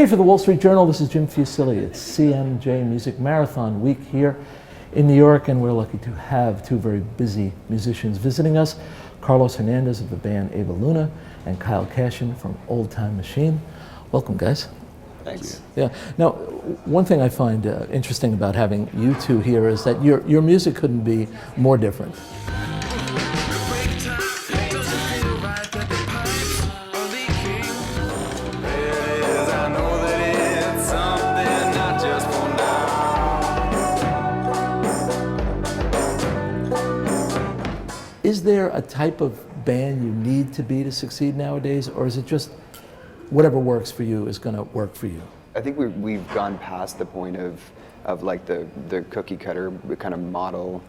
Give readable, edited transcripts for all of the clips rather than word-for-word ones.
Hey, for the Wall Street Journal, this is Jim Fusilli. It's CMJ Music Marathon week here in New York, and we're lucky to have two very busy musicians visiting us. Carlos Hernandez of the band Ava Luna and Kyle Cashen from Old Time Machine. Welcome, guys. Thanks. Yeah. Now, one thing I find interesting about having you two here is that your music couldn't be more different. Is there a type of band you need to be to succeed nowadays, or is it just whatever works for you is going to work for you? I think we've gone past the point of like the cookie cutter kind of model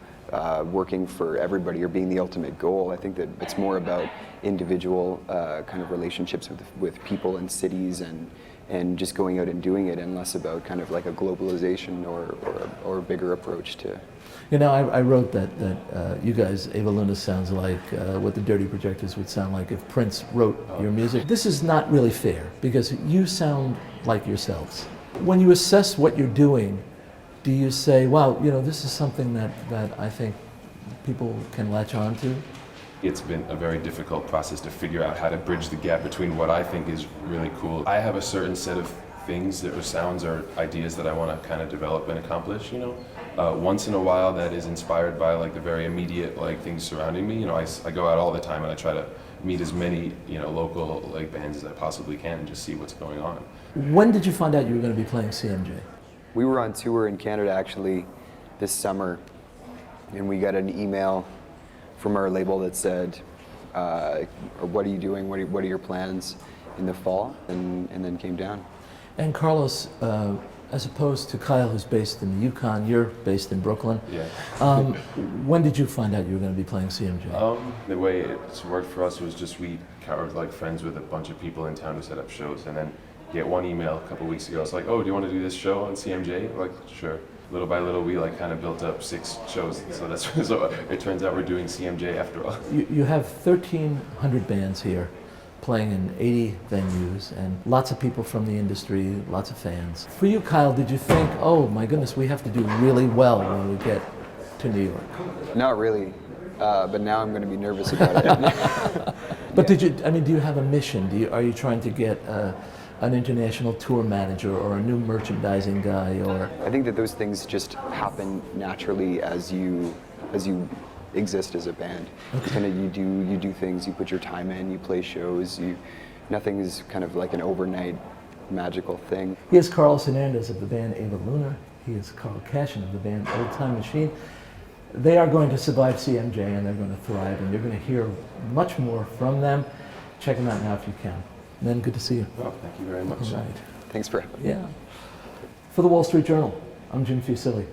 working for everybody or being the ultimate goal. I think that it's more about individual kind of relationships with people and cities and just going out and doing it, and less about kind of like a globalization or a bigger approach to. You know, I wrote that you guys, Ava Luna, sounds like what the Dirty Projectors would sound like if Prince wrote your music. This is not really fair because you sound like yourselves. When you assess what you're doing, do you say, wow, you know, this is something that I think people can latch on to? It's been a very difficult process to figure out how to bridge the gap between what I think is really cool. I have a certain set of things or sounds or ideas that I want to kind of develop and accomplish, you know. Once in a while that is inspired by like the very immediate like things surrounding me. You know, I go out all the time and I try to meet as many, you know, local like bands as I possibly can and just see what's going on. When did you find out you were going to be playing CMJ? We were on tour in Canada actually this summer, and we got an email from our label that said, what are you doing? What are your plans in the fall? And then came down. And Carlos, as opposed to Kyle, who's based in the Yukon, you're based in Brooklyn. Yeah. When did you find out you were going to be playing CMJ? The way it's worked for us was just we were like friends with a bunch of people in town who set up shows, and then get one email a couple weeks ago. It's like, oh, do you want to do this show on CMJ? Like, sure. Little by little, we like kind of built up 6 shows. So so it turns out we're doing CMJ after all. You have 1,300 bands here, playing in 80 venues, and lots of people from the industry, lots of fans. For you, Kyle, did you think, oh my goodness, we have to do really well when we get to New York? Not really, but now I'm going to be nervous about it. But do you have a mission? Are you trying to get an international tour manager or a new merchandising guy, or? I think that those things just happen naturally as you exist as a band. Okay. Kind of you do things, you put your time in, you play shows, nothing is kind of like an overnight magical thing. He is Carlos Hernandez of the band Ava Luna. He is Kyle Cashen of the band Old Time Machine. They are going to survive CMJ and they're going to thrive, and you're going to hear much more from them. Check them out now if you can. Men, good to see you. Well, thank you very much. All right. Thanks for having me. Yeah. For the Wall Street Journal, I'm Jim Fusilli.